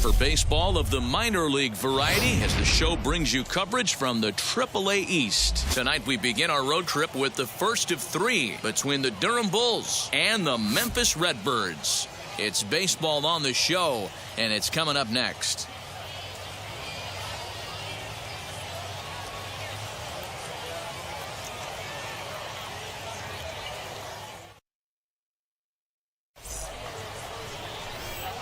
for baseball of the minor league variety as the show brings you coverage from the a.k.a. East. Tonight we begin our road trip with the first of three between the Durham Bulls and the Memphis Redbirds. It's baseball on the show, and it's coming up next.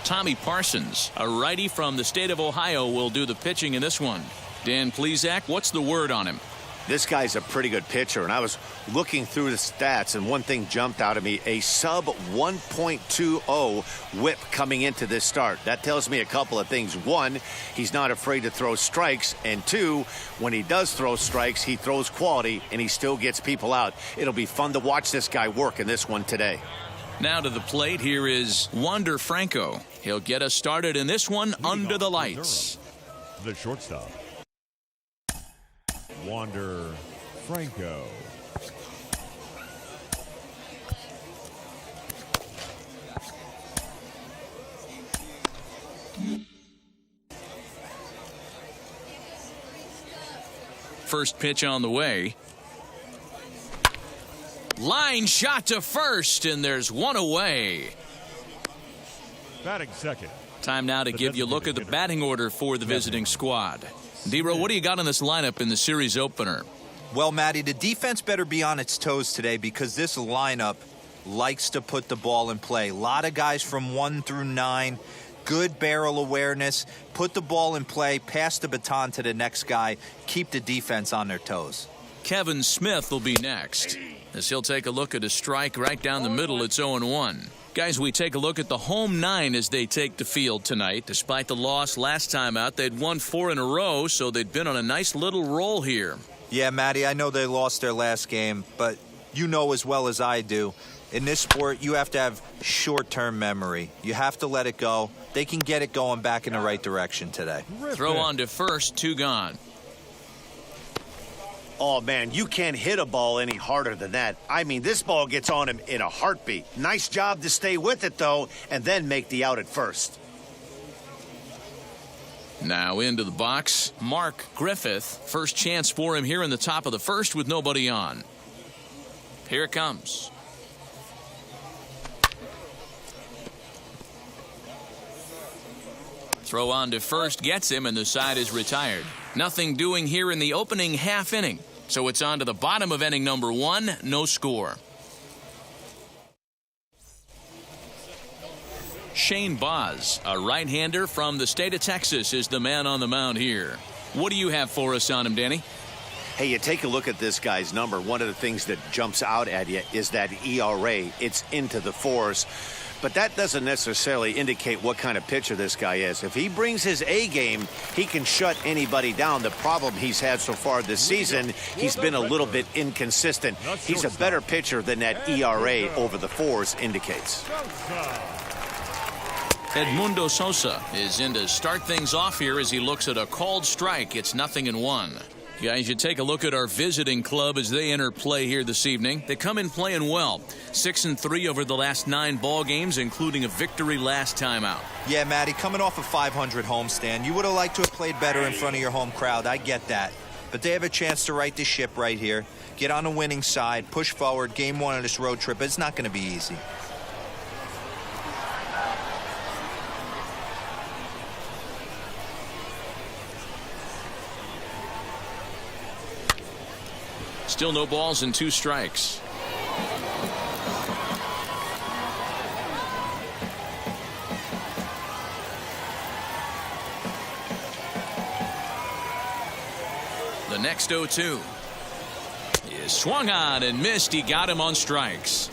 Tommy Parsons, a righty from the state of Ohio, will do the pitching in this one. Dan Plesac, what's the word on him? This guy's a pretty good pitcher, and I was looking through the stats, and one thing jumped out at me: a sub 1.20 whip coming into this start. That tells me a couple of things. One, he's not afraid to throw strikes, and two, when he does throw strikes, he throws quality, and he still gets people out. It'll be fun to watch this guy work in this one today. Now to the plate, here is Wander Franco. He'll get us started in this one under the lights. The shortstop, Wander Franco. First pitch on the way. Line shot to first, and there's one away. Batting second. Time now to give you a look at the batting order for the visiting squad. D-Row, what do you got in this lineup in the series opener? Well, Matty, the defense better be on its toes today because this lineup likes to put the ball in play. A lot of guys from 1 through 9. Good barrel awareness. Put the ball in play. Pass the baton to the next guy. Keep the defense on their toes. Kevin Smith will be next, as he'll take a look at a strike right down the middle. It's 0-1. Guys, we take a look at the home 9 as they take the field tonight. Despite the loss last time out, they'd won 4 in a row, so they'd been on a nice little roll here. Yeah, Matty, I know they lost their last game, but you know as well as I do, in this sport, you have to have short-term memory. You have to let it go. They can get it going back in the right direction today. Throw on to first, 2 gone. Oh, man, you can't hit a ball any harder than that. I mean, this ball gets on him in a heartbeat. Nice job to stay with it, though, and then make the out at first. Now into the box, Mark Griffith. First chance for him here in the top of the first with nobody on. Here it comes. Throw on to first gets him, and the side is retired. Nothing doing here in the opening half inning. So it's on to the bottom of inning number 1, no score. Shane Boz, a right-hander from the state of Texas, is the man on the mound here. What do you have for us on him, Danny? Hey, you take a look at this guy's number. One of the things that jumps out at you is that ERA. It's into the 4s. But that doesn't necessarily indicate what kind of pitcher this guy is. If he brings his A game, he can shut anybody down. The problem he's had so far this season, he's been a little bit inconsistent. He's a better pitcher than that ERA over the 4s indicates. Edmundo Sosa is in to start things off here as he looks at a called strike. It's 0-1. Guys, you take a look at our visiting club as they enter play here this evening. They come in playing well. 6-3 over the last 9 ball games, including a victory last time out. Yeah, Matty, coming off a 500 homestand, you would have liked to have played better in front of your home crowd. I get that. But they have a chance to right the ship right here. Get on the winning side, push forward, game 1 of this road trip. It's not going to be easy. Still no balls and 2 strikes. The next 0-2 is swung on and missed. He got him on strikes.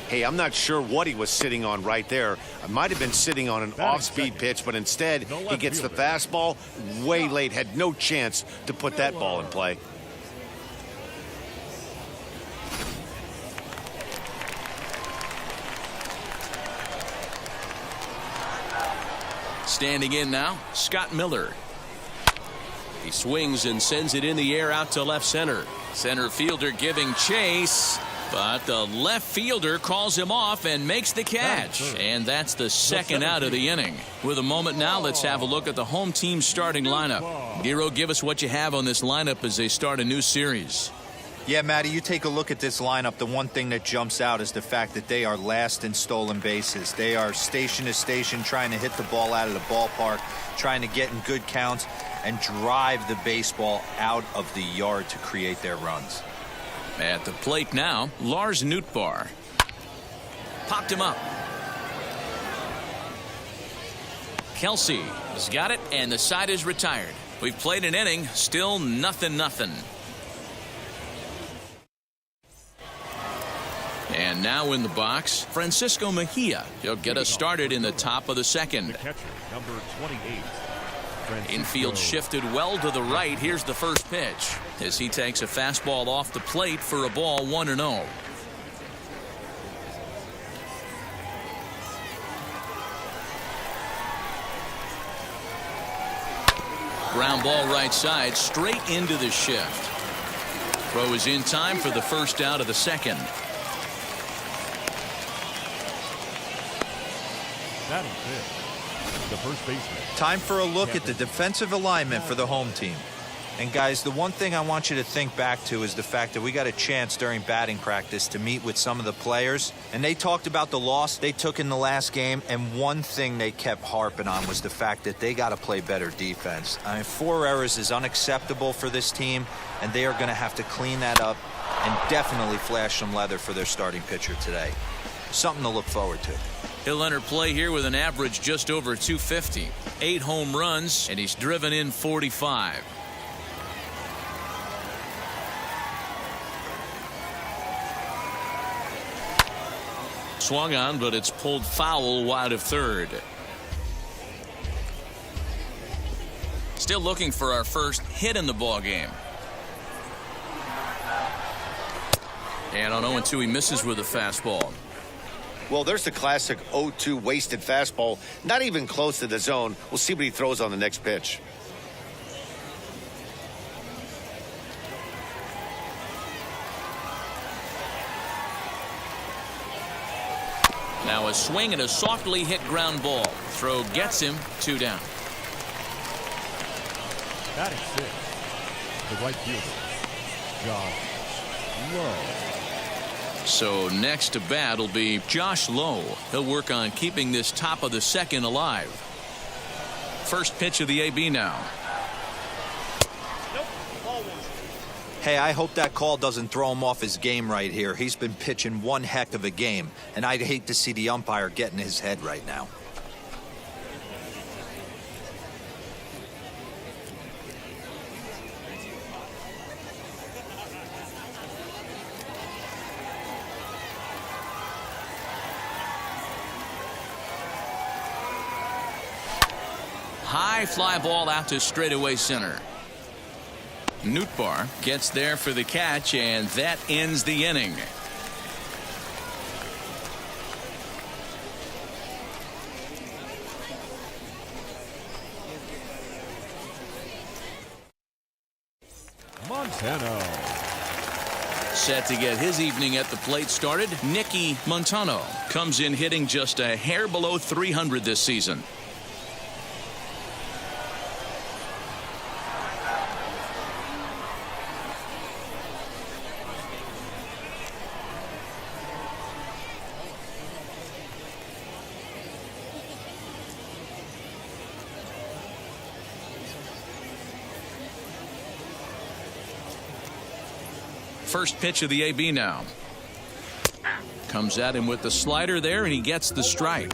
Hey, I'm not sure what he was sitting on right there. I might have been sitting on an off-speed pitch, but instead he gets the fastball way late. Had no chance to put that ball in play. Standing in now, Scott Miller. He swings and sends it in the air out to left center. Center fielder giving chase. But the left fielder calls him off and makes the catch. And that's the second out of the inning. With a moment now, let's have a look at the home team's starting lineup. Giro, give us what you have on this lineup as they start a new series. Yeah, Matty, you take a look at this lineup. The one thing that jumps out is the fact that they are last in stolen bases. They are station to station trying to hit the ball out of the ballpark, trying to get in good counts and drive the baseball out of the yard to create their runs. At the plate now, Lars Nootbaar. Popped him up. Kelsey has got it, and the side is retired. We've played an inning, still 0-0. And now in the box, Francisco Mejia. He'll get us started in the top of the second. The catcher, number 28. Infield shifted well to the right. Here's the first pitch as he takes a fastball off the plate for a ball 1-0. Ground ball right side, straight into the shift. Throw is in time for the first out of the second. Batting fifth, the first baseman. Time for a look at the defensive alignment for the home team. And guys, the one thing I want you to think back to is the fact that we got a chance during batting practice to meet with some of the players, and they talked about the loss they took in the last game, and one thing they kept harping on was the fact that they got to play better defense. I mean, 4 errors is unacceptable for this team, and they are going to have to clean that up and definitely flash some leather for their starting pitcher today. Something to look forward to. He'll enter play here with an average just over 250. 8 home runs, and he's driven in 45. Swung on, but it's pulled foul wide of third. Still looking for our first hit in the ball game. And on 0-2, he misses with a fastball. Well, there's the classic 0-2 wasted fastball, not even close to the zone. We'll see what he throws on the next pitch. Now a swing and a softly hit ground ball. Throw gets him, 2 down. Batting sixth, the right fielder, Josh Lowe. So next to bat will be Josh Lowe. He'll work on keeping this top of the second alive. First pitch of the AB now. Hey, I hope that call doesn't throw him off his game right here. He's been pitching one heck of a game, and I'd hate to see the umpire get in his head right now. High fly ball out to straightaway center. Nootbaar gets there for the catch, and that ends the inning. Montano. Set to get his evening at the plate started, Nicky Montano comes in hitting just a hair below 300 this season. First pitch of the AB now. Comes at him with the slider there, and he gets the strike.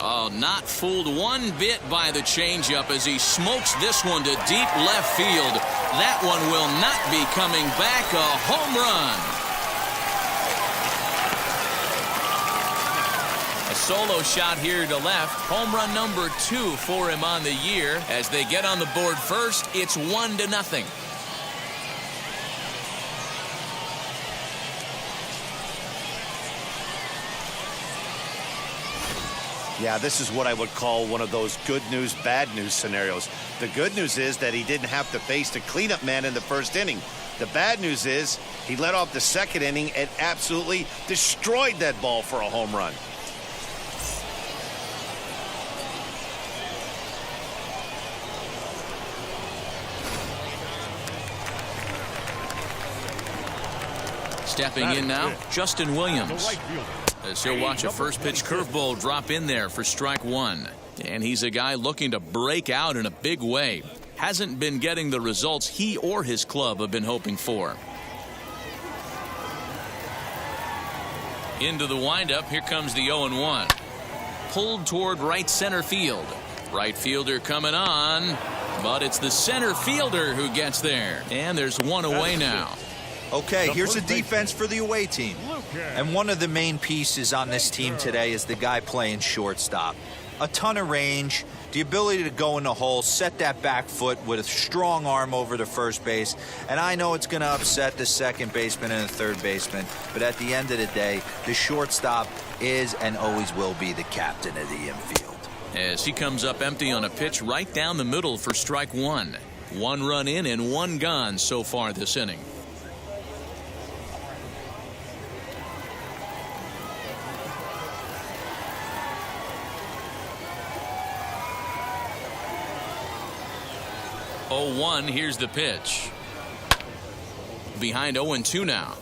Oh, not fooled one bit by the changeup as he smokes this one to deep left field. That one will not be coming back. A home run. A solo shot here to left. Home run number 2 for him on the year. As they get on the board first, it's 1-0. Yeah, this is what I would call one of those good news, bad news scenarios. The good news is that he didn't have to face the cleanup man in the first inning. The bad news is he led off the second inning and absolutely destroyed that ball for a home run. Stepping in now, Justin Williams. The right fielder. As he'll watch a first pitch curveball drop in there for strike one. And he's a guy looking to break out in a big way. Hasn't been getting the results he or his club have been hoping for. Into the windup, here comes the 0-1. Pulled toward right center field. Right fielder coming on, but it's the center fielder who gets there. And there's one away now. Okay, here's a defense for the away team. And one of the main pieces on this team today is the guy playing shortstop. A ton of range, the ability to go in the hole, set that back foot with a strong arm over to first base. And I know it's going to upset the second baseman and the third baseman, but at the end of the day, the shortstop is and always will be the captain of the infield. As he comes up empty on a pitch right down the middle for strike one. One run in and one gone so far this inning. Oh, 0-1, here's the pitch. Behind 0-2 now.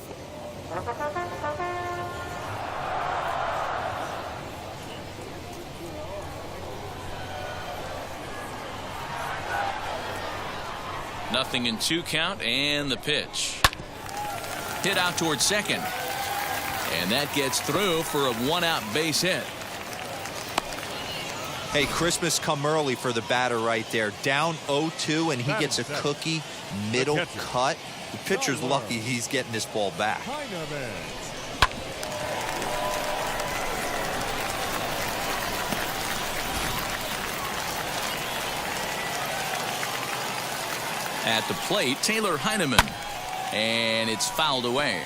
Nothing in 2 count, and the pitch. Hit out towards second. And that gets through for a 1-out base hit. Hey, Christmas come early for the batter right there. Down 0-2, and he gets a cookie middle cut. The pitcher's lucky he's getting this ball back. At the plate, Taylor Heineman. And it's fouled away.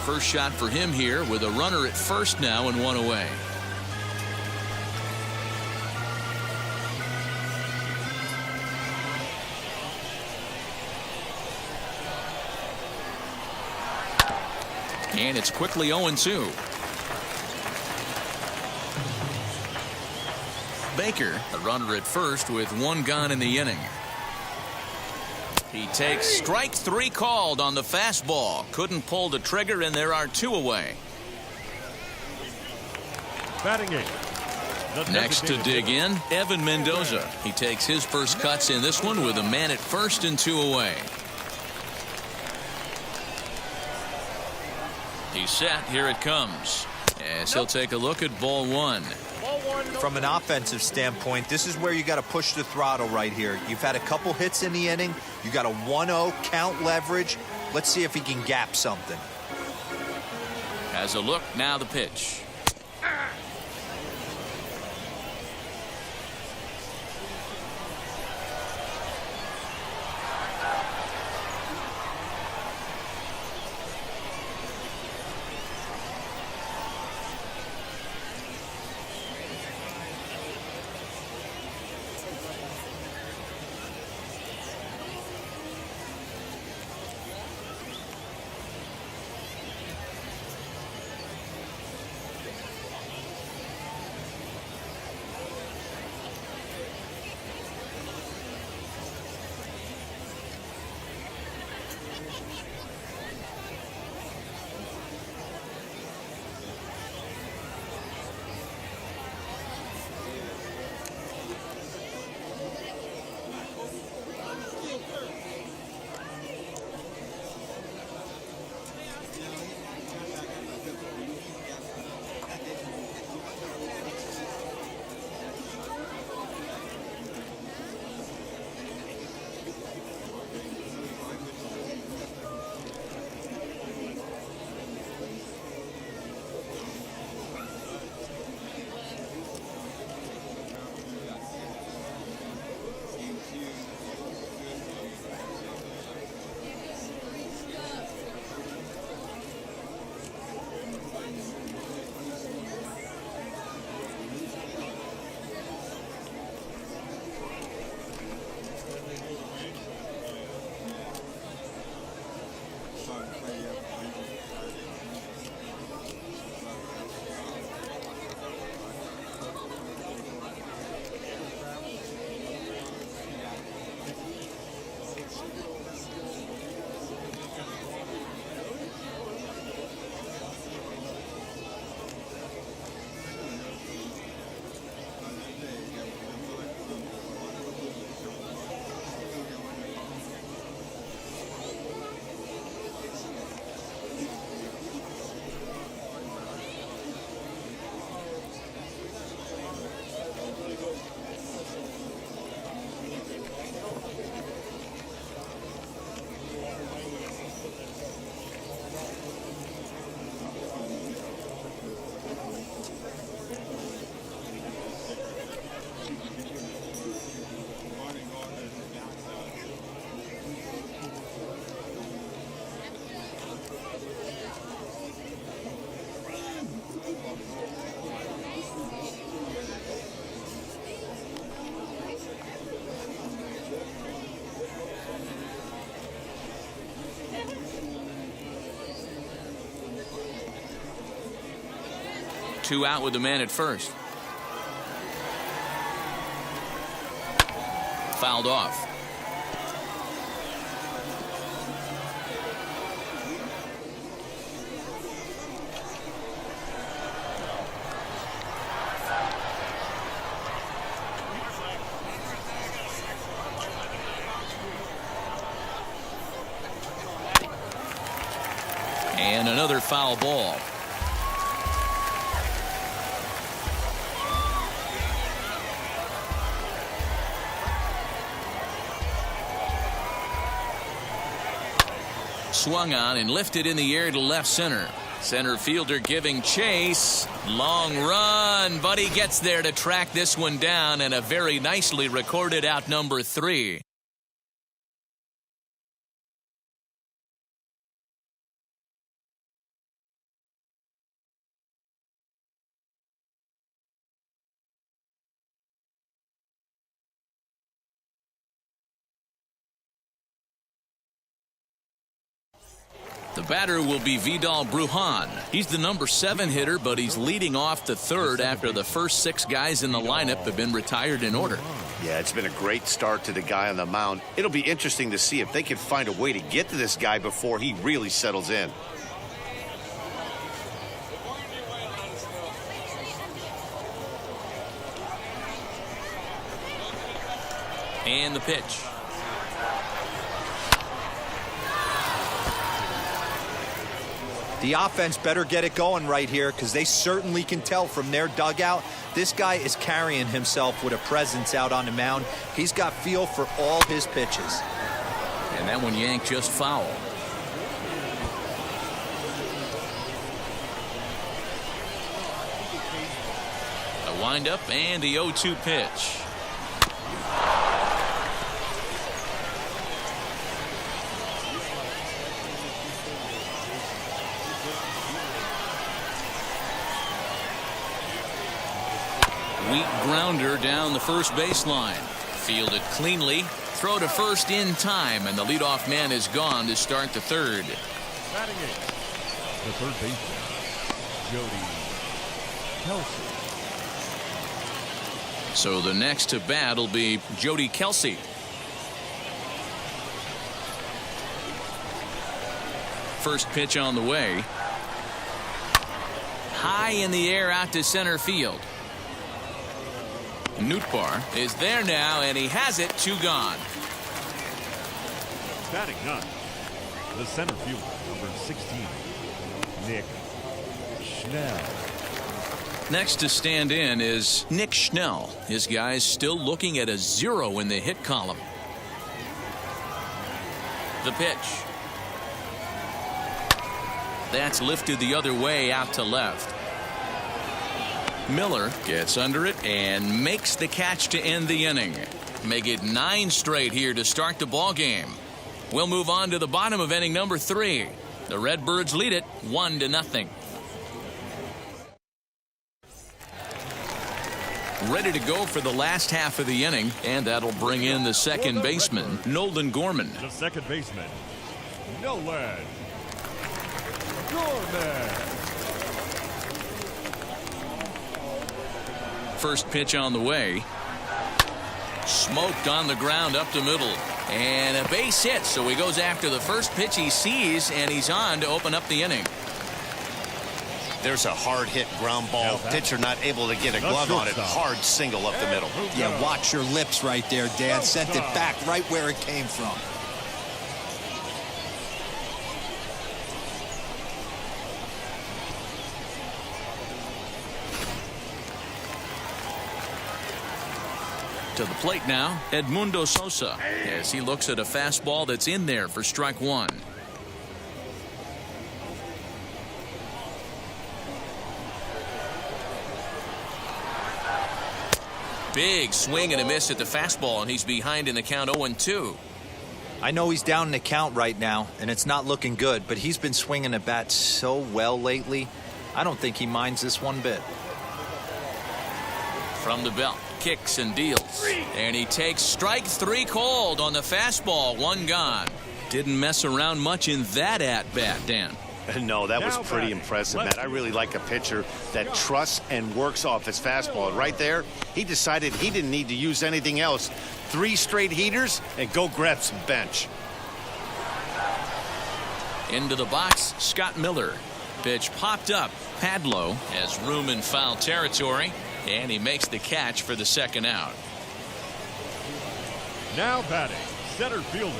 First shot for him here with a runner at first now and one away. And it's quickly 0-2. Baker, a runner at first with one gone in the inning. He takes strike 3 called on the fastball. Couldn't pull the trigger, and there are 2 away. Batting 8. Next to dig in, Evan Mendoza. He takes his first cuts in this one with a man at first and 2 away. He's set. Here it comes. As he'll take a look at ball one. From an offensive standpoint, this is where you got to push the throttle right here. You've had a couple hits in the inning. You got a 1-0 count leverage. Let's see if he can gap something. Has a look. Now the pitch. 2 out with the man at first. Fouled off. And another foul ball. Swung on and lifted in the air to left center. Center fielder giving chase. Long run, but he gets there to track this one down, and a very nicely recorded out number 3. The batter will be Vidal Brujan. He's the number 7 hitter, but he's leading off the third after the first 6 guys in the lineup have been retired in order. Yeah, it's been a great start to the guy on the mound. It'll be interesting to see if they can find a way to get to this guy before he really settles in. And the pitch. The offense better get it going right here, because they certainly can tell from their dugout this guy is carrying himself with a presence out on the mound. He's got feel for all his pitches. And that one yanked just foul. A windup and the 0-2 pitch. Weak grounder down the first baseline. Fielded cleanly. Throw to first in time, and the leadoff man is gone to start the third. Batting 8th, the third baseman, Jody Kelsey. So the next to bat will be Jody Kelsey. First pitch on the way. High in the air out to center field. Nootbaar is there now, and he has it. 2 gone. Batting 9th, the center fielder, number 16, Nick Schnell. Next to stand in is Nick Schnell. His guys still looking at a 0 in the hit column. The pitch. That's lifted the other way out to left. Miller gets under it and makes the catch to end the inning. Make it 9 straight here to start the ball game. We'll move on to the bottom of inning number 3. The Redbirds lead it 1-0. Ready to go for the last half of the inning, and that'll bring in the second baseman, Nolan Gorman. The second baseman, Nolan Gorman. First pitch on the way. Smoked on the ground up the middle. And a base hit, so he goes after the first pitch he sees, and he's on to open up the inning. There's a hard hit ground ball. Pitcher not able to get a glove on it. Hard single up the middle. Yeah, watch your lips right there, Dan. Sent it back right where it came from. To the plate now, Edmundo Sosa, as he looks at a fastball that's in there for strike 1. Big swing and a miss at the fastball, and he's behind in the count 0-2. I know he's down in the count right now, and it's not looking good, but he's been swinging the bat so well lately. I don't think he minds this one bit. From the belt, kicks and deals. And he takes strike 3 cold on the fastball. 1 gone. Didn't mess around much in that at-bat, Dan. No, that was Now pretty batting, impressive, left Matt. I really like a pitcher that trusts and works off his fastball. And right there, he decided he didn't need to use anything else. 3 straight heaters and go grab some bench. Into the box, Scott Miller. Pitch popped up. Padlo has room in foul territory, and he makes the catch for the second out. Now batting, center fielder,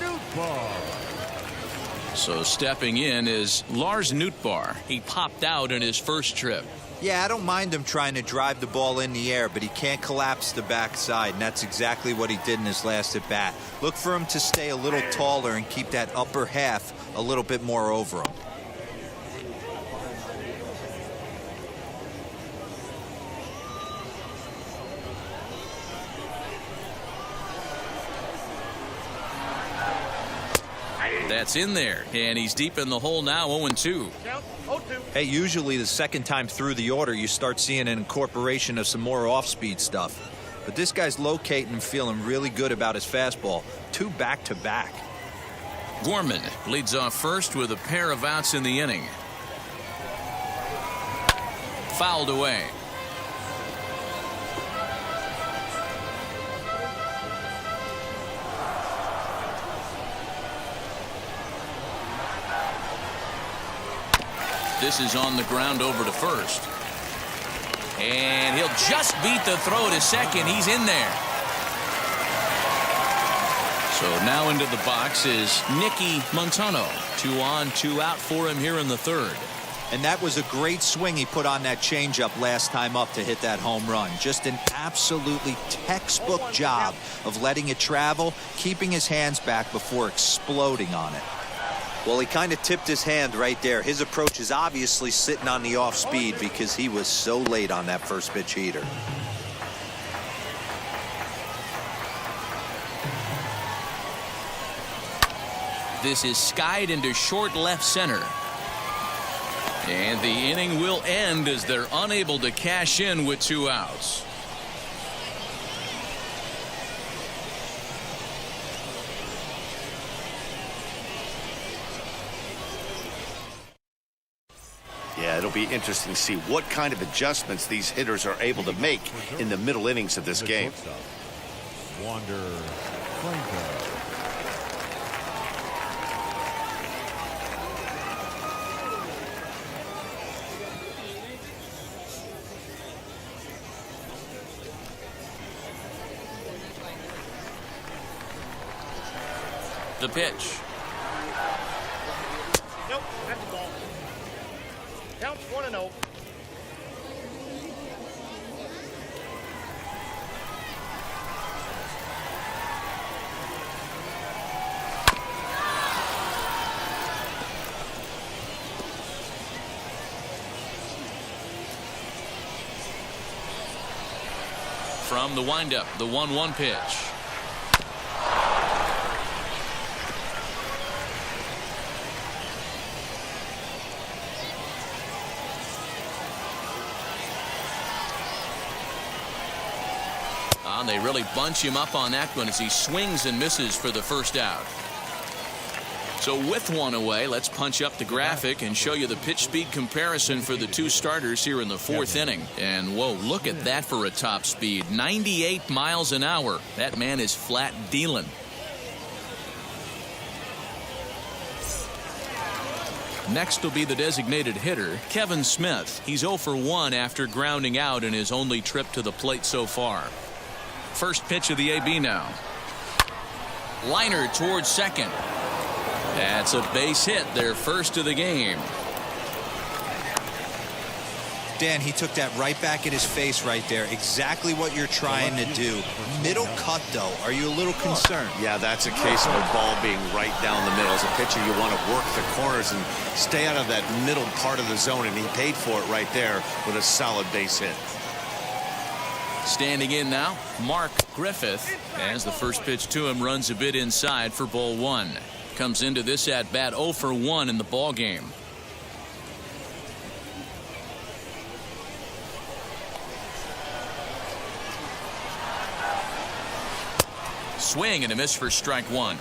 Nootbaar. So stepping in is Lars Nootbaar. He popped out in his first trip. Yeah, I don't mind him trying to drive the ball in the air, but he can't collapse the backside, and that's exactly what he did in his last at bat. Look for him to stay a little taller and keep that upper half a little bit more over him. That's in there, and he's deep in the hole now, 0-2. Hey, usually the second time through the order, you start seeing an incorporation of some more off-speed stuff. But this guy's locating and feeling really good about his fastball. 2 back-to-back. Gorman leads off first with a pair of outs in the inning. Fouled away. This is on the ground over to first. And he'll just beat the throw to second. He's in there. So now into the box is Nicky Montano. 2 on, 2 out for him here in the third. And that was a great swing he put on that changeup last time up to hit that home run. Just an absolutely textbook job of letting it travel, keeping his hands back before exploding on it. Well, he kind of tipped his hand right there. His approach is obviously sitting on the off speed because he was so late on that first pitch heater. This is skied into short left center. And the inning will end as they're unable to cash in with 2 outs. Yeah, it'll be interesting to see what kind of adjustments these hitters are able to make in the middle innings of this game. Wander Franco. The pitch. Nope, that's the ball. Counts 1-0. From the windup, the 1-1 pitch. They really bunch him up on that one as he swings and misses for the first out. So with 1 away, let's punch up the graphic and show you the pitch speed comparison for the 2 starters here in the 4th inning. And whoa, look at that for a top speed. 98 miles an hour. That man is flat dealing. Next will be the designated hitter, Kevin Smith. He's 0 for 1 after grounding out in his only trip to the plate so far. First pitch of the AB now. Liner towards second. That's a base hit, their first of the game. Dan, he took that right back at his face right there. Exactly what you're trying to do. Middle cut, though. Are you a little concerned? Yeah, that's a case of a ball being right down the middle. As a pitcher, you want to work the corners and stay out of that middle part of the zone, and he paid for it right there with a solid base hit. Standing in now, Mark Griffith, as the first pitch to him runs a bit inside for ball 1. Comes into this at bat 0 for 1 in the ball game. Swing and a miss for strike 1.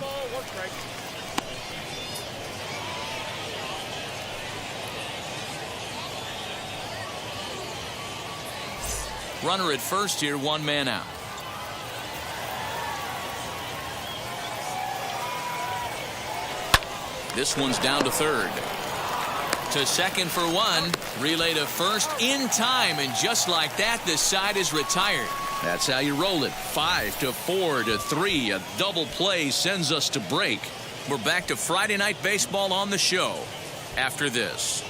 Runner at first here, one man out. This one's down to third. To second for one. Relay to first in time, and just like that, the side is retired. That's how you roll it. 5 to 4 to 3. A double play sends us to break. We're back to Friday Night Baseball on the show after this.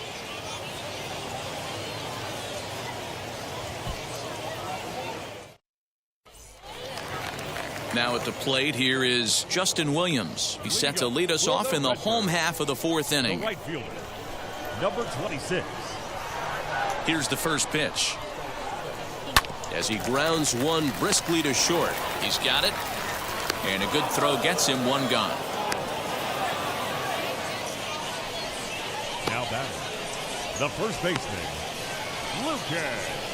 Now at the plate, here is Justin Williams. He's set to lead us off in the home half of the fourth inning. The right fielder, number 26. Here's the first pitch. As he grounds one briskly to short. He's got it. And a good throw gets him one gone. Now batting, the first baseman, Lucas.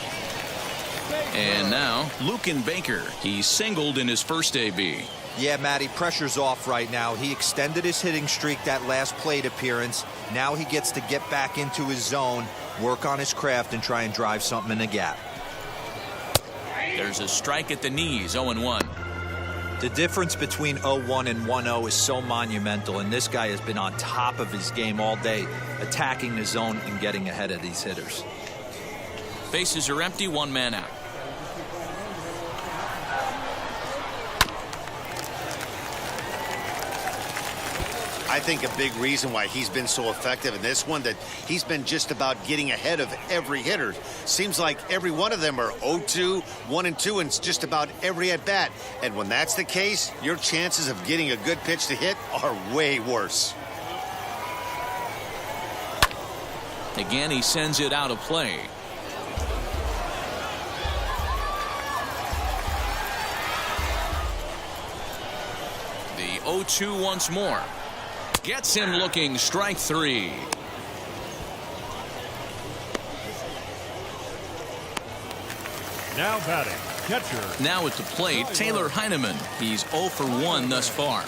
And now, Lucan Baker. He singled in his first AB. Yeah, Matty, pressure's off right now. He extended his hitting streak that last plate appearance. Now he gets to get back into his zone, work on his craft, and try and drive something in the gap. There's a strike at the knees, 0-1. The difference between 0-1 and 1-0 is so monumental, and this guy has been on top of his game all day, attacking the zone and getting ahead of these hitters. Bases are empty, one man out. I think a big reason why he's been so effective in this one, that he's been just about getting ahead of every hitter. Seems like every one of them are 0-2, 1-2, and just about every at bat. And when that's the case, your chances of getting a good pitch to hit are way worse. Again, he sends it out of play. The 0-2 once more. Gets him looking, strike three. Now batting, catcher. Now at the plate, Taylor Heineman. He's 0 for 1 thus far.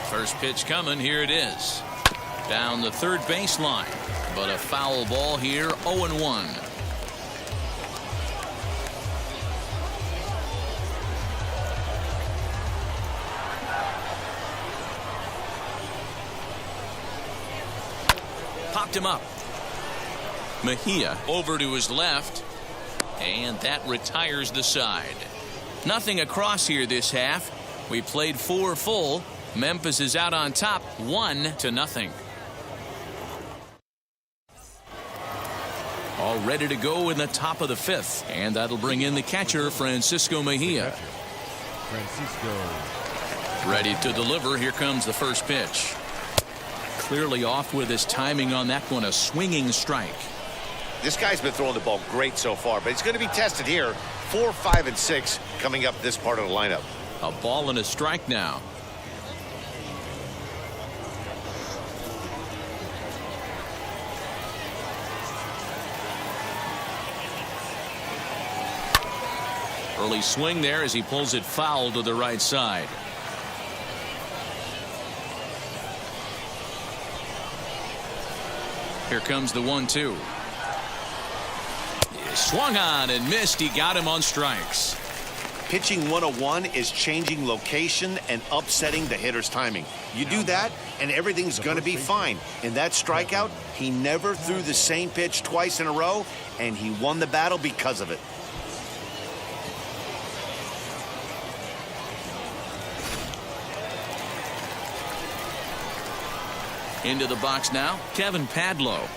First pitch coming, here it is. Down the third baseline, but a foul ball here, 0-1. Popped him up. Mejia over to his left, and that retires the side. Nothing across here this half. We played 4 full. Memphis is out on top, 1-0. All ready to go in the top of the fifth, and that'll bring in the catcher, Francisco Mejia. Francisco. Ready to deliver. Here comes the first pitch. Clearly off with his timing on that one, a swinging strike. This guy's been throwing the ball great so far, but he's going to be tested here. 4, 5, and 6 coming up this part of the lineup. A ball and a strike now. Early swing there as he pulls it foul to the right side. Here comes the 1-2. Swung on and missed. He got him on strikes. Pitching 101 is changing location and upsetting the hitter's timing. You do that, and everything's going to be fine. In that strikeout, he never threw the same pitch twice in a row, and he won the battle because of it. Into the box now, Kevin Padlow.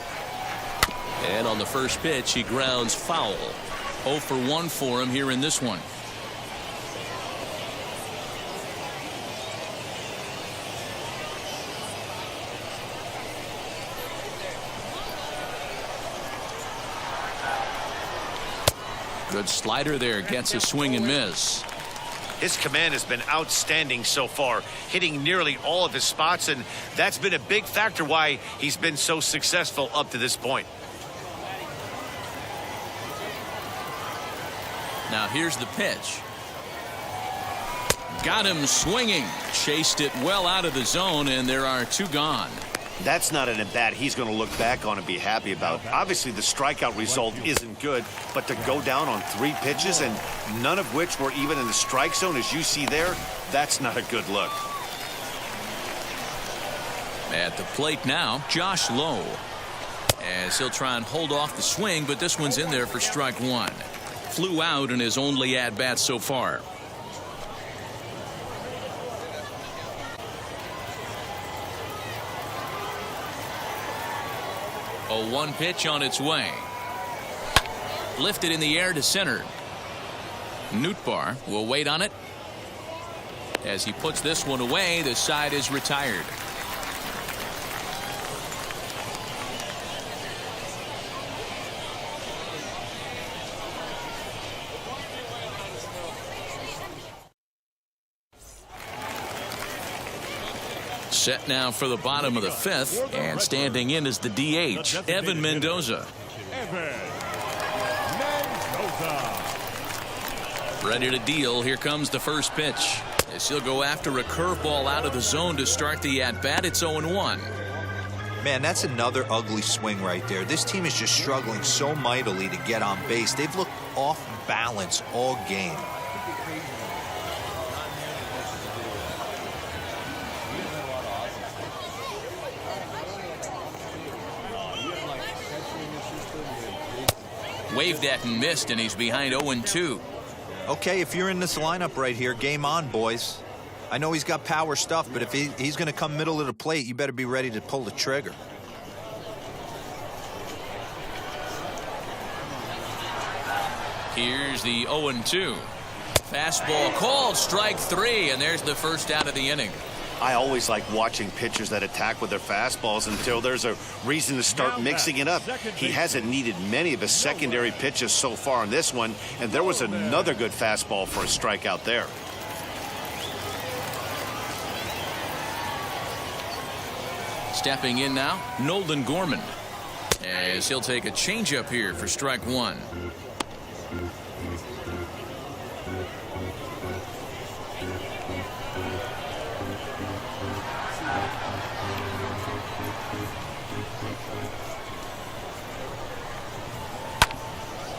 And on the first pitch, he grounds foul. 0 for 1 for him here in this one. Good slider there, gets a swing and miss. His command has been outstanding so far, hitting nearly all of his spots, and that's been a big factor why he's been so successful up to this point. Now here's the pitch. Got him swinging. Chased it well out of the zone, and there are 2 gone. That's not an at-bat he's going to look back on and be happy about. Obviously, the strikeout result isn't good, but to go down on 3 pitches and none of which were even in the strike zone, as you see there, that's not a good look. At the plate now, Josh Lowe. As he'll try and hold off the swing, but this one's in there for strike 1. Flew out in his only at-bat so far. A 1 pitch on its way. Lifted in the air to center. Nootbaar will wait on it. As he puts this one away, the side is retired. Set now for the bottom of the 5th, and standing in is the DH, Evan Mendoza. Ready to deal. Here comes the first pitch. As he'll go after a curveball out of the zone to start the at-bat. It's 0-1. Man, that's another ugly swing right there. This team is just struggling so mightily to get on base. They've looked off balance all game. Waved at and missed, and he's behind 0-2. Okay, if you're in this lineup right here, game on, boys. I know he's got power stuff, but if he's going to come middle of the plate, you better be ready to pull the trigger. Here's the 0-2. Fastball called, strike 3, and there's the first out of the inning. I always like watching pitchers that attack with their fastballs until there's a reason to start mixing it up. He hasn't needed many of his secondary pitches so far in this one, and there was another good fastball for a strikeout there. Stepping in now, Nolan Gorman. As he'll take a changeup here for strike 1.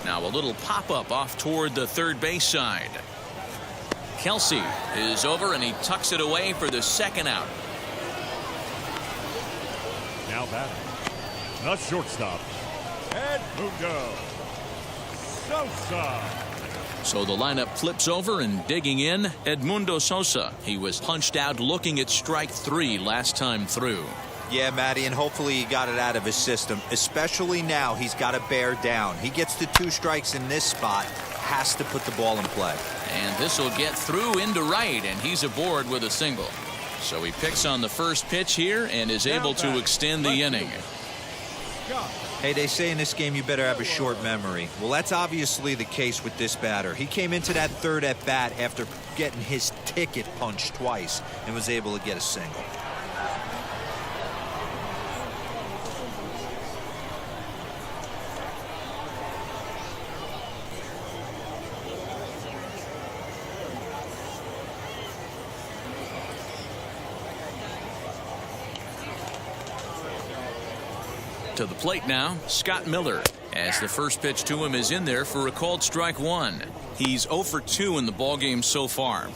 Now a little pop-up off toward the third base side. Kelsey is over, and he tucks it away for the second out. Now batting, the shortstop, Edmundo Sosa. So the lineup flips over, and digging in, Edmundo Sosa. He was punched out looking at strike 3 last time through. Yeah, Matty, and hopefully he got it out of his system, especially now he's got to bear down. He gets the 2 strikes in this spot, has to put the ball in play. And this will get through into right, and he's aboard with a single. So he picks on the first pitch here and is able to extend the inning. Hey, they say in this game you better have a short memory. Well, that's obviously the case with this batter. He came into that third at bat after getting his ticket punched twice and was able to get a single. To the plate now, Scott Miller, as the first pitch to him is in there for a called strike 1. He's 0 for 2 in the ballgame so far.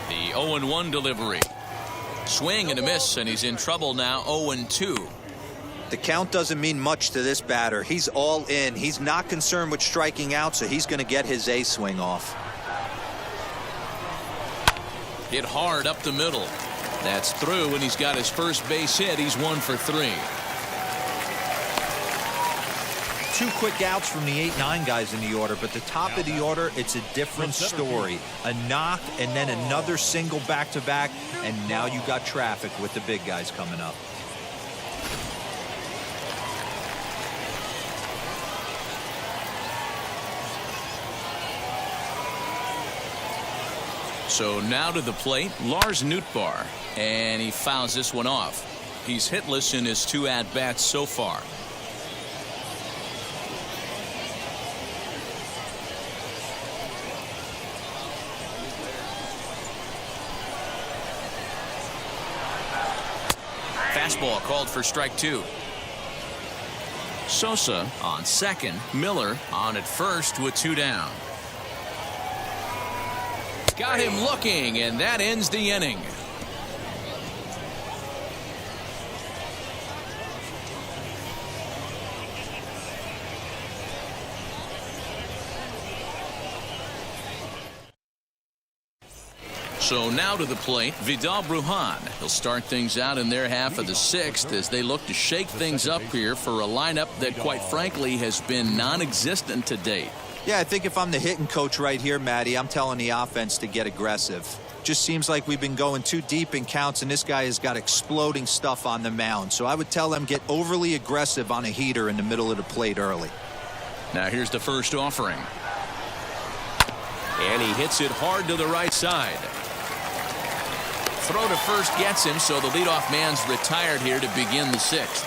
The 0-1 delivery. Swing and a miss, and he's in trouble now. 0-2. The count doesn't mean much to this batter. He's all in. He's not concerned with striking out, so he's going to get his A swing off. Hit hard up the middle. That's through, and he's got his first base hit. He's 1 for 3. 2 quick outs from the 8-9 guys in the order, but the top of the order, it's a different story. A knock and then another single back-to-back, and now you got traffic with the big guys coming up. So now to the plate, Lars Nootbaar, and he fouls this one off. He's hitless in his 2 at-bats so far. Fastball called for strike 2. Sosa on second. Miller on at first with 2 down. Got him looking, and that ends the inning. So now to the plate, Vidal Brujan. He'll start things out in their half of the 6th as they look to shake things up here for a lineup that, quite frankly, has been non-existent to date. Yeah, I think if I'm the hitting coach right here, Matty, I'm telling the offense to get aggressive. Just seems like we've been going too deep in counts, and this guy has got exploding stuff on the mound. So I would tell them get overly aggressive on a heater in the middle of the plate early. Now here's the first offering. And he hits it hard to the right side. Throw to first gets him, so the leadoff man's retired here to begin the 6th.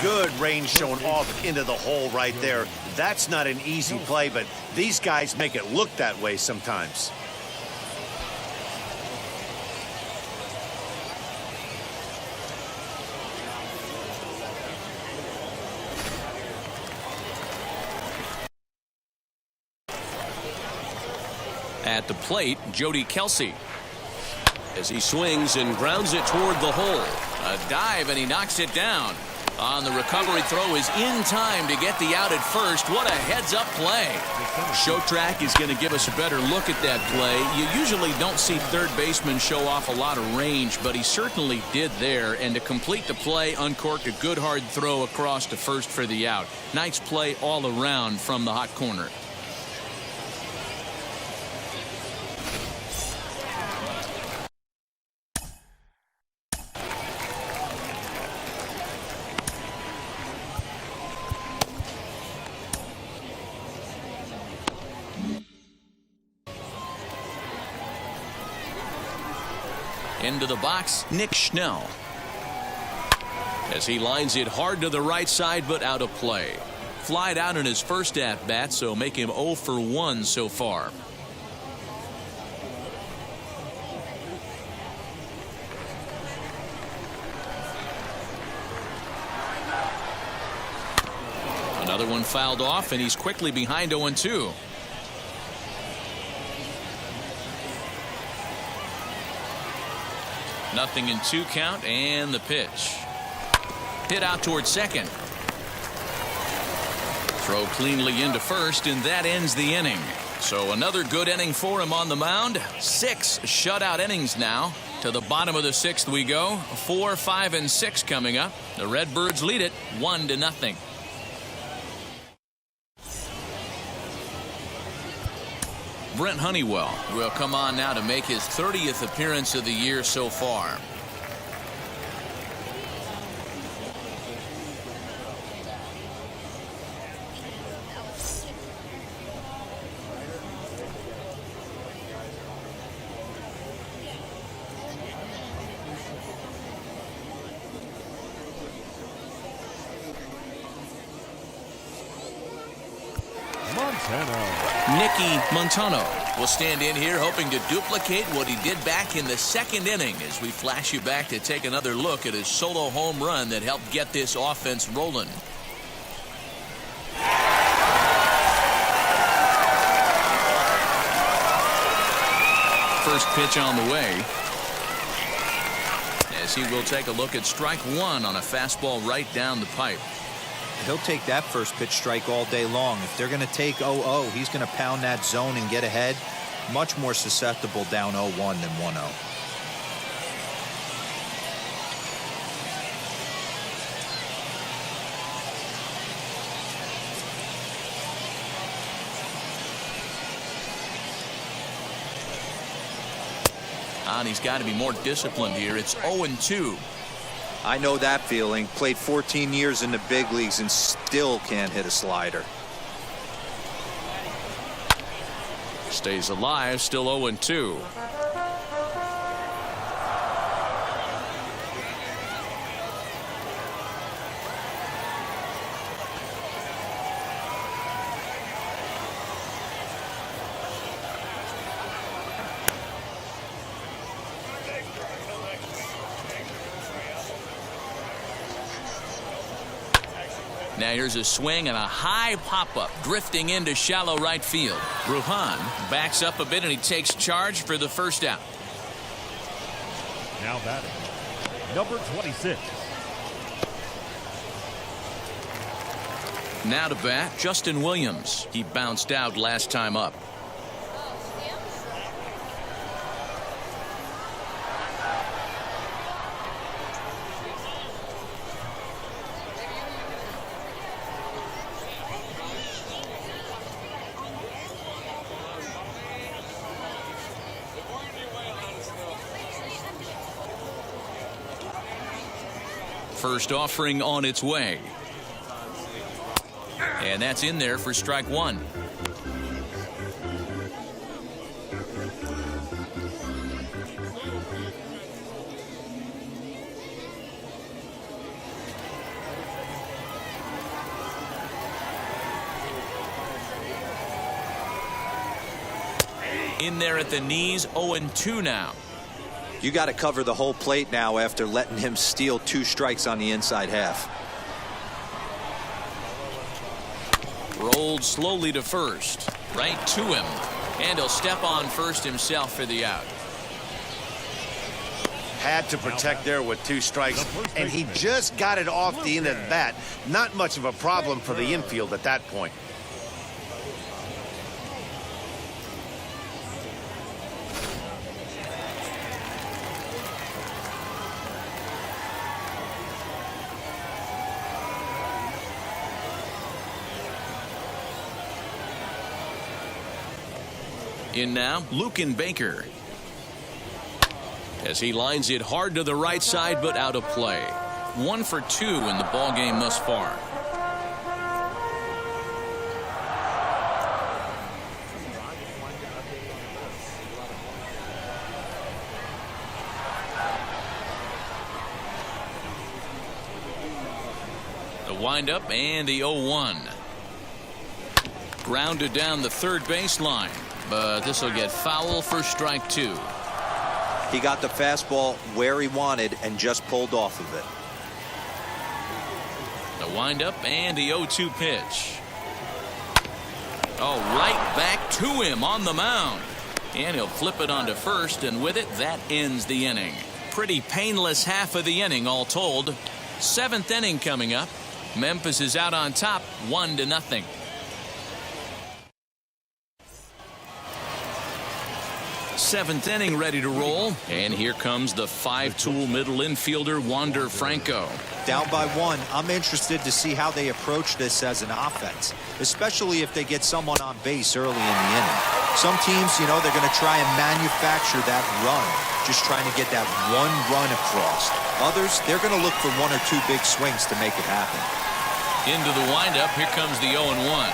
Good range showing off into the hole right there. That's not an easy play, but these guys make it look that way sometimes. At the plate, Jody Kelsey. As he swings and grounds it toward the hole. A dive, and he knocks it down. On the recovery throw is in time to get the out at first. What a heads-up play. Show Track is going to give us a better look at that play. You usually don't see third basemen show off a lot of range, but he certainly did there. And to complete the play, uncorked a good hard throw across to first for the out. Nice play all around from the hot corner. Into the box, Nick Schnell. As he lines it hard to the right side, but out of play. Flied out in his first at-bat, so make him 0 for 1 so far. Another one fouled off, and he's quickly behind 0-2. Nothing in 2 count, and the pitch. Hit out towards second. Throw cleanly into first, and that ends the inning. So another good inning for him on the mound. 6 shutout innings now. To the bottom of the 6th we go. 4, 5, and 6 coming up. The Redbirds lead it 1-0. Brent Honeywell will come on now to make his 30th appearance of the year so far. Nicky Montano will stand in here hoping to duplicate what he did back in the 2nd inning as we flash you back to take another look at his solo home run that helped get this offense rolling. First pitch on the way as he will take a look at strike 1 on a fastball right down the pipe. He'll take that first pitch strike all day long. If they're going to take 0-0, he's going to pound that zone and get ahead. Much more susceptible down 0-1 than 1-0. And he's got to be more disciplined here. It's 0-2. I know that feeling. Played 14 years in the big leagues and still can't hit a slider. Stays alive, still 0-2. Now here's a swing and a high pop-up drifting into shallow right field. Ruhan backs up a bit and he takes charge for the first out. Now batting, number 26. Now to bat, Justin Williams. He bounced out last time up. First offering on its way. And that's in there for strike one. In there at the knees, 0-2 now. You got to cover the whole plate now after letting him steal 2 strikes on the inside half. Rolled slowly to first, right to him, and he'll step on first himself for the out. Had to protect there with 2 strikes, and he just got it off the end of the bat. Not much of a problem for the infield at that point. In now, Lucan Baker. As he lines it hard to the right side, but out of play. 1 for 2 in the ball game thus far. The windup and the 0-1. Grounded down the third baseline. But this will get foul for strike 2. He got the fastball where he wanted and just pulled off of it. The windup and the 0-2 pitch. Oh, right back to him on the mound. And he'll flip it onto first, and with it, that ends the inning. Pretty painless half of the inning, all told. 7th inning coming up. Memphis is out on top, 1-0. Seventh inning ready to roll, and here comes the 5-tool middle infielder Wander Franco. Down by 1, I'm interested to see how they approach this as an offense, especially if they get someone on base early in the inning. Some teams, you know, they're going to try and manufacture that run, just trying to get that 1 run across. Others, they're going to look for 1 or 2 big swings to make it happen. Into the windup, here comes the 0-1.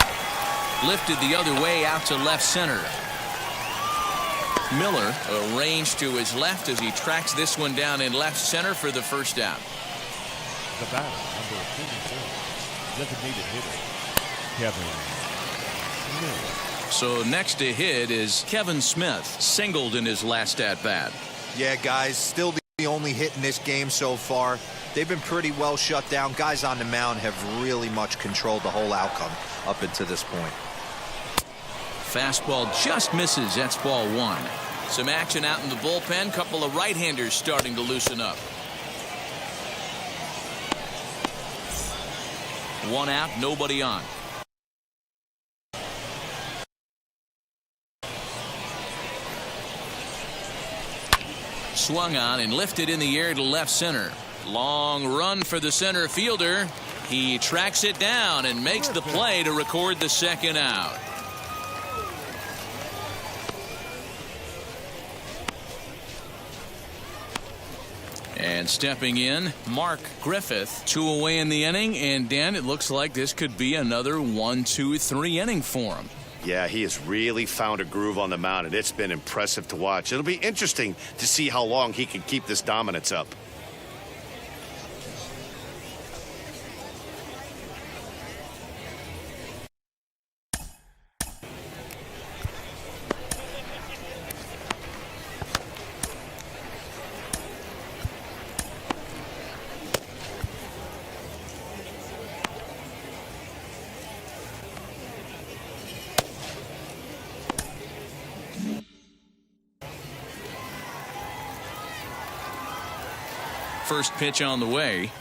Lifted the other way out to left center. Miller arranged to his left as he tracks this one down in left center for the first out. The batter, number 44, designated hitter, Kevin Smith. So next to hit is Kevin Smith, singled in his last at-bat. Yeah, guys, still the only hit in this game so far. They've been pretty well shut down. Guys on the mound have really much controlled the whole outcome up until this point. Fastball just misses. That's ball 1. Some action out in the bullpen. Couple of right-handers starting to loosen up. 1 out, nobody on. Swung on and lifted in the air to left center. Long run for the center fielder. He tracks it down and makes the play to record the second out. And stepping in, Mark Griffith. 2 away in the inning, and Dan, it looks like this could be another 1-2-3 inning for him. Yeah, he has really found a groove on the mound, and it's been impressive to watch. It'll be interesting to see how long he can keep this dominance up. First pitch on the way.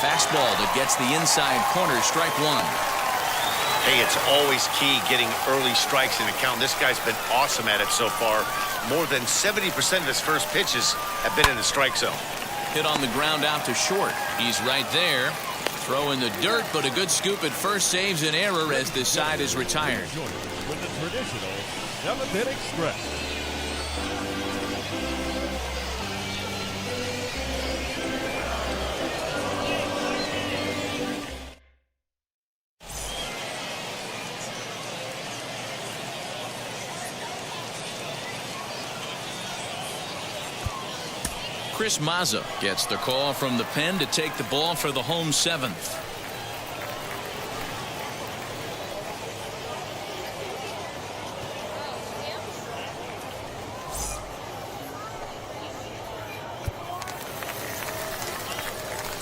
Fastball that gets the inside corner, strike one. Hey, it's always key getting early strikes in the count. This guy's been awesome at it so far. More than 70% of his first pitches have been in the strike zone. Hit on the ground out to short. He's right there. Throw in the dirt, but a good scoop at first saves an error as this side is retired. With the traditional seventh-inning stretch. Chris Mazza gets the call from the pen to take the ball for the home seventh.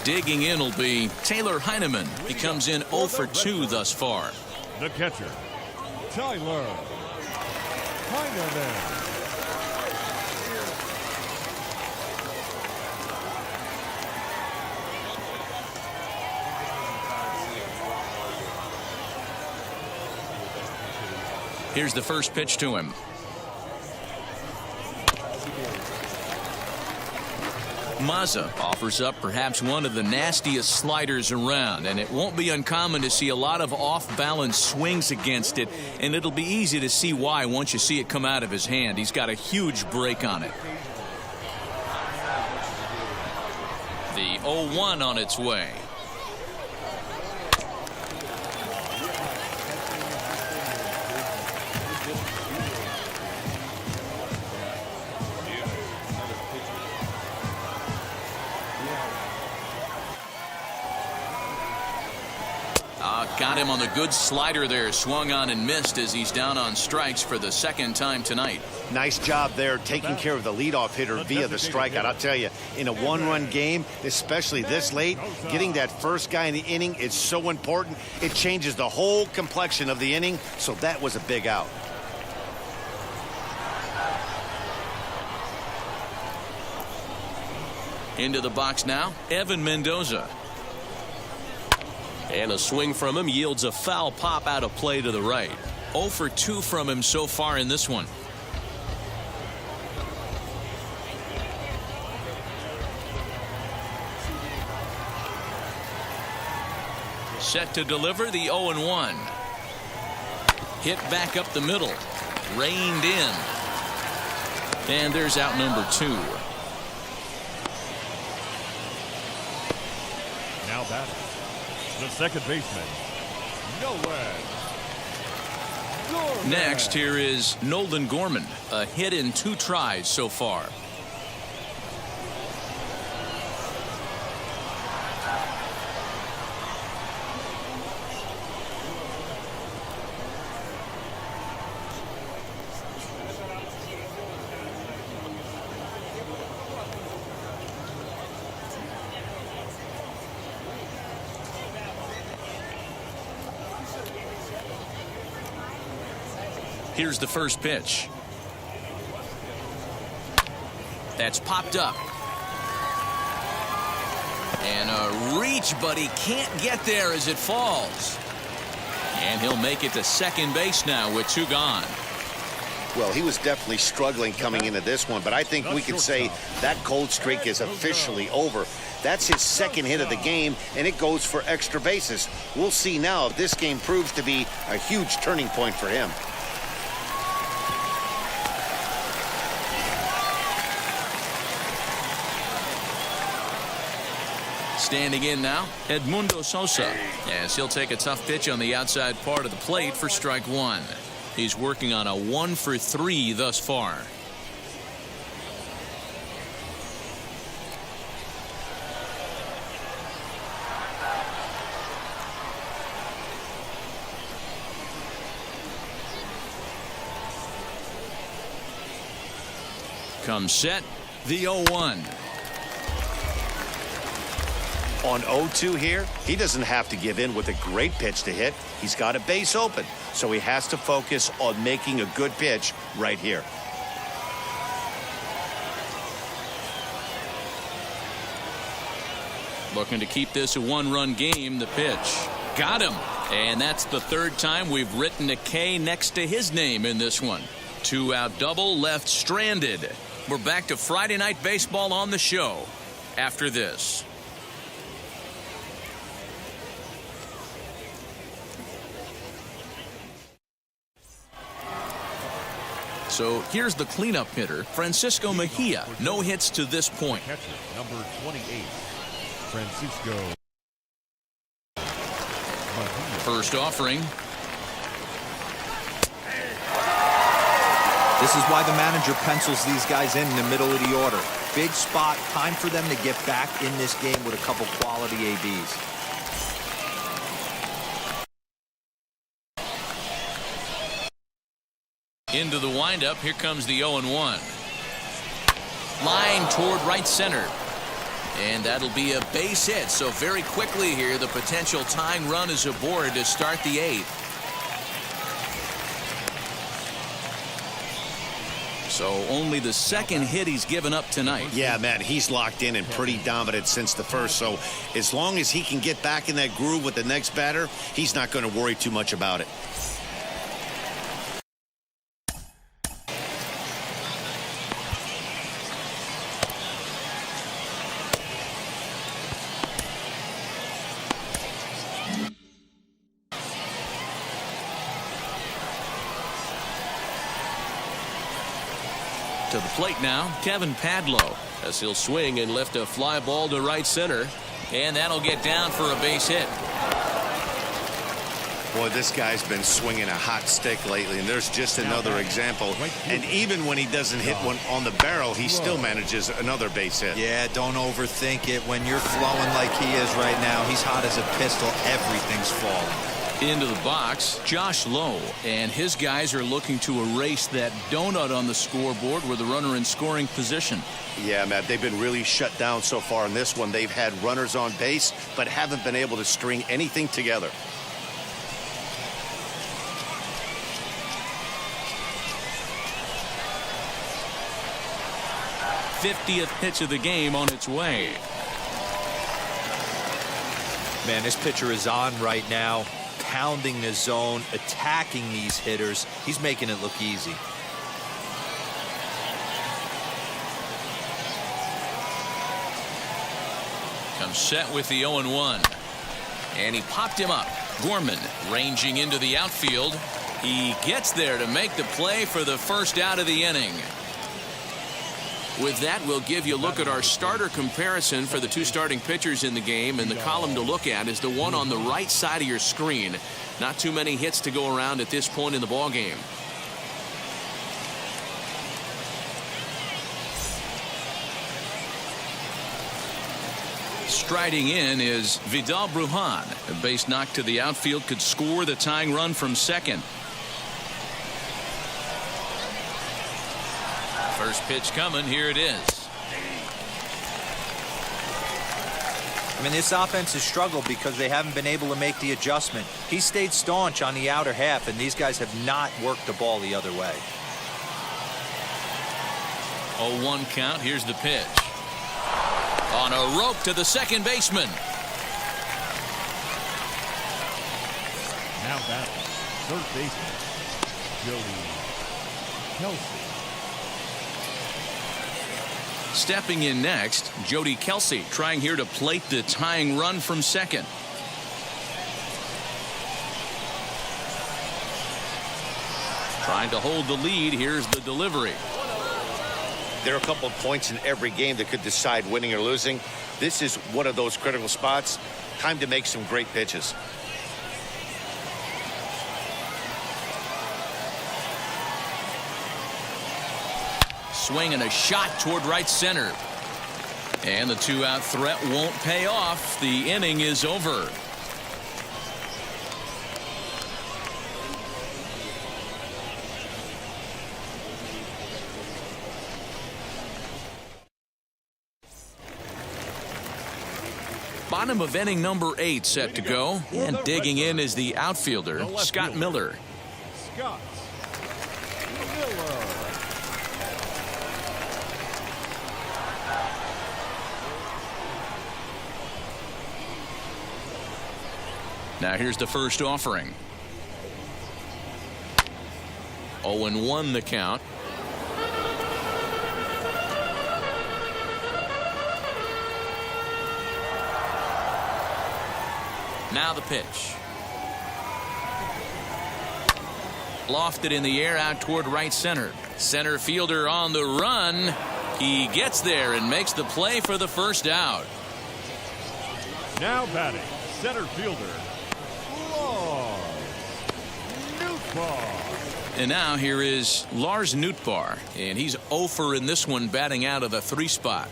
Digging in will be Taylor Heineman. He comes in 0 for 2 thus far. The catcher, Tyler Heineman. Here's the first pitch to him. Mazza offers up perhaps one of the nastiest sliders around, and it won't be uncommon to see a lot of off-balance swings against it, and it'll be easy to see why once you see it come out of his hand. He's got a huge break on it. The 0-1 on its way. Got him on the good slider there. Swung on and missed as he's down on strikes for the second time tonight. Nice job there taking care of the leadoff hitter via the strikeout. I'll tell you, in a one-run game, especially this late, getting that first guy in the inning is so important. It changes the whole complexion of the inning, so that was a big out. Into the box now, Evan Mendoza. And a swing from him yields a foul pop out of play to the right. 0 for 2 from him so far in this one. Set to deliver the 0-1. Hit back up the middle. Reined in. And there's out number 2. Now batting, the second baseman, Nolan. Next, here is Nolan Gorman. A hit in 2 tries so far. Here's the first pitch. That's popped up. And a reach, but he can't get there as it falls. And he'll make it to second base now with 2 gone. Well, he was definitely struggling coming into this one, but I think we could say that cold streak is officially over. That's his second hit of the game, and it goes for extra bases. We'll see now if this game proves to be a huge turning point for him. Standing in now, Edmundo Sosa, as he'll take a tough pitch on the outside part of the plate for strike 1. He's working on a 1 for 3 thus far. Comes set, the 0-1. On 0-2 here, he doesn't have to give in with a great pitch to hit. He's got a base open, so he has to focus on making a good pitch right here. Looking to keep this a one-run game. The pitch. Got him. And that's the third time we've written a K next to his name in this one. 2-out double, left stranded. We're back to Friday Night Baseball on the show after this. So here's the cleanup hitter, Francisco Mejia. No hits to this point. Catcher, number 28, Francisco Mejia. First offering. This is why the manager pencils these guys in the middle of the order. Big spot, time for them to get back in this game with a couple quality ABs. Into the windup. Here comes the 0-1. Line toward right center. And that'll be a base hit. So very quickly here, the potential tying run is aboard to start the 8th. So only the second hit he's given up tonight. Yeah, Matt, he's locked in and pretty dominant since the first. So as long as he can get back in that groove with the next batter, he's not going to worry too much about it. To the plate now, Kevin Padlow, as he'll swing and lift a fly ball to right center, and that'll get down for a base hit. Boy, this guy's been swinging a hot stick lately, and there's just another example. And even when he doesn't hit one on the barrel, he still manages another base hit. Yeah, don't overthink it. When you're flowing like he is right now, he's hot as a pistol. Everything's falling. Into the box, Josh Lowe, and his guys are looking to erase that donut on the scoreboard with a runner in scoring position. Yeah, Matt, they've been really shut down so far in this one. They've had runners on base, but haven't been able to string anything together. '50th pitch of the game on its way. Man, this pitcher is on right now, pounding the zone, attacking these hitters. He's making it look easy. Comes set with the 0-1. And he popped him up. Gorman ranging into the outfield. He gets there to make the play for the first out of the inning. With that, we'll give you a look at our starter comparison for the two starting pitchers in the game, and the column to look at is the one on the right side of your screen. Not too many hits to go around at this point in the ball game. Striding in is Vidal Brujan. A base knock to the outfield could score the tying run from second. First pitch coming. Here it is. I mean, this offense has struggled because they haven't been able to make the adjustment. He stayed staunch on the outer half, and these guys have not worked the ball the other way. 0-1 count. Here's the pitch. On a rope to the second baseman. Now batting, third baseman, Jody Kelsey. Stepping in next, Jody Kelsey, trying here to plate the tying run from second. Trying to hold the lead. Here's the delivery. There are a couple of points in every game that could decide winning or losing. This is one of those critical spots. Time to make some great pitches. Swing and a shot toward right center. And the two-out threat won't pay off. The inning is over. Bottom of inning number 8 set to go. And digging in is the outfielder, Scott Miller. Scott Miller. Now here's the first offering. 0-1 the count. Now the pitch. Lofted in the air out toward right center. Center fielder on the run. He gets there and makes the play for the first out. Now batting, center fielder, Lars Nootbaar. And now here is Lars Nootbaar, and he's 0 for in this one, batting out of the 3 spot.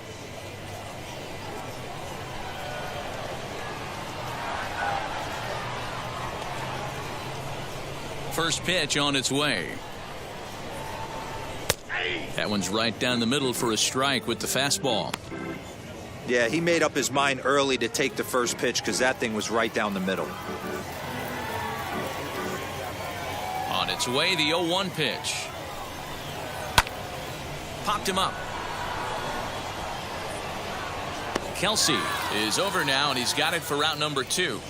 First pitch on its way. That one's right down the middle for a strike with the fastball. Yeah, he made up his mind early to take the first pitch because that thing was right down the middle. On its way, the 0-1 pitch. Popped him up. Kelsey is over now, and he's got it for route number 2.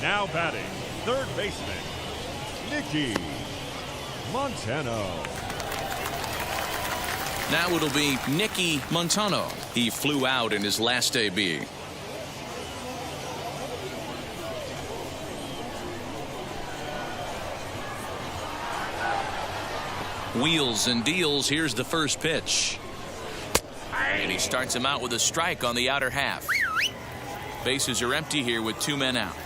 Now batting, third baseman, Nicky Montano. Now it'll be Nicky Montano. He flew out in his last AB. Wheels and deals. Here's the first pitch. And he starts him out with a strike on the outer half. Bases are empty here with 2 men out.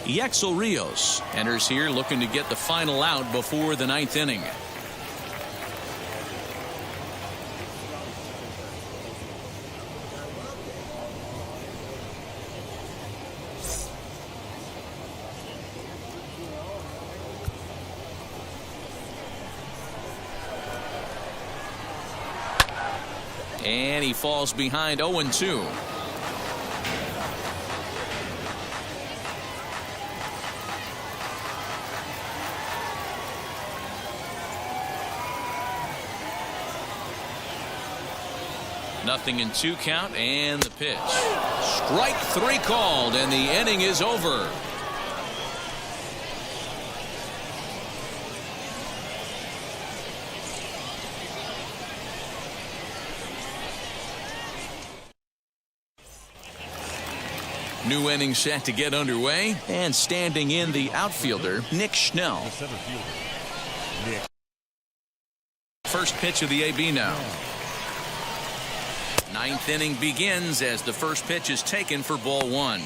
Yexel Rios enters here looking to get the final out before the 9th inning. And he falls behind 0-2. Nothing in 2 count, and the pitch. Strike 3 called, and the inning is over. New inning set to get underway, and standing in the outfielder, Nick Schnell. The center fielder, Nick. First pitch of the AB now. 9th inning begins as the first pitch is taken for ball 1.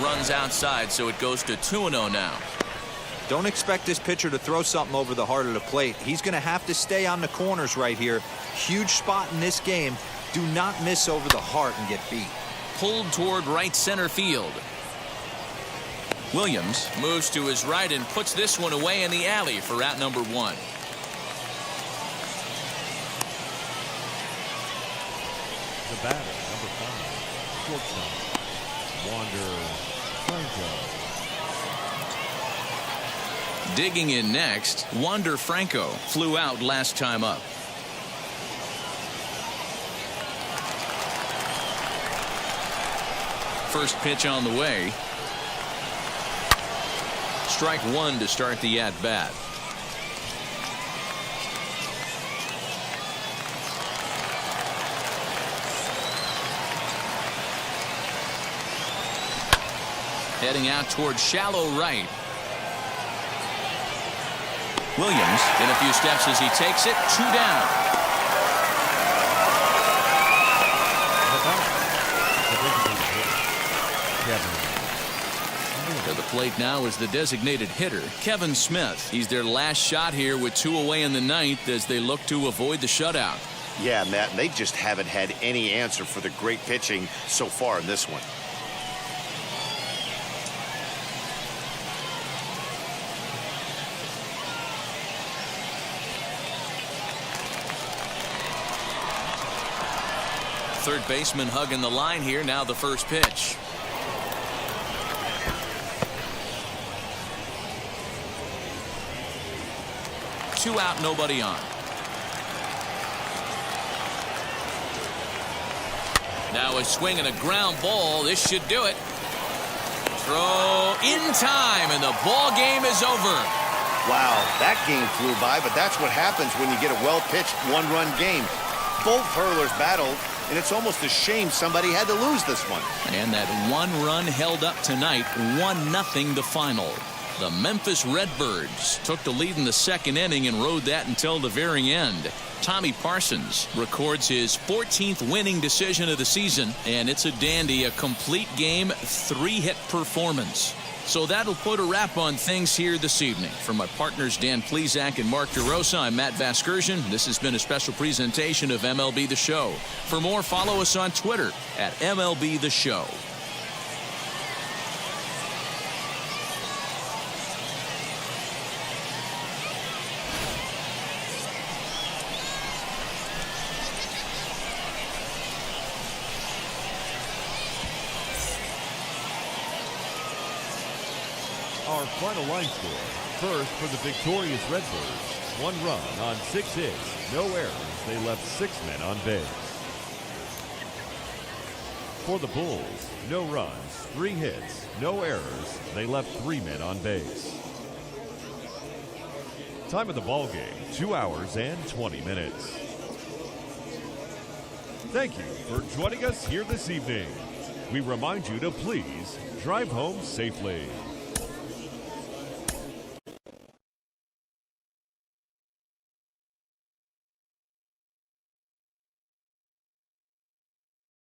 Runs outside, so it goes to 2-0 now. Don't expect this pitcher to throw something over the heart of the plate. He's going to have to stay on the corners right here. Huge spot in this game. Do not miss over the heart and get beat. Pulled toward right center field. Williams moves to his right and puts this one away in the alley for out number 1. The batter, number 5, shortstop, Wander Franco. Digging in next, Wander Franco flew out last time up. First pitch on the way. Strike 1 to start the at-bat. Heading out toward shallow right. Williams in a few steps as he takes it. 2 down. To the plate now is the designated hitter, Kevin Smith. He's their last shot here with 2 away in the 9th as they look to avoid the shutout. Yeah, Matt, they just haven't had any answer for the great pitching so far in this one. Third baseman hugging the line here. Now the first pitch. Two out, nobody on. Now a swing and a ground ball. This should do it. Throw in time, and the ball game is over. Wow, that game flew by, but that's what happens when you get a well-pitched one-run game. Both hurlers battled, and it's almost a shame somebody had to lose this one. And that one run held up tonight, 1-0 the final. The Memphis Redbirds took the lead in the second inning and rode that until the very end. Tommy Parsons records his 14th winning decision of the season, and it's a dandy, a complete game, 3-hit performance. So that'll put a wrap on things here this evening. For my partners Dan Plesac and Mark DeRosa, I'm Matt Vasgersian. This has been a special presentation of MLB The Show. For more, follow us on Twitter at MLB The Show. Our final line score. First for the victorious Redbirds. 1 run on 6 hits. No errors. They left 6 men on base. For the Bulls, no runs, 3 hits, no errors. They left 3 men on base. Time of the ball game, 2 hours and 20 minutes. Thank you for joining us here this evening. We remind you to please drive home safely.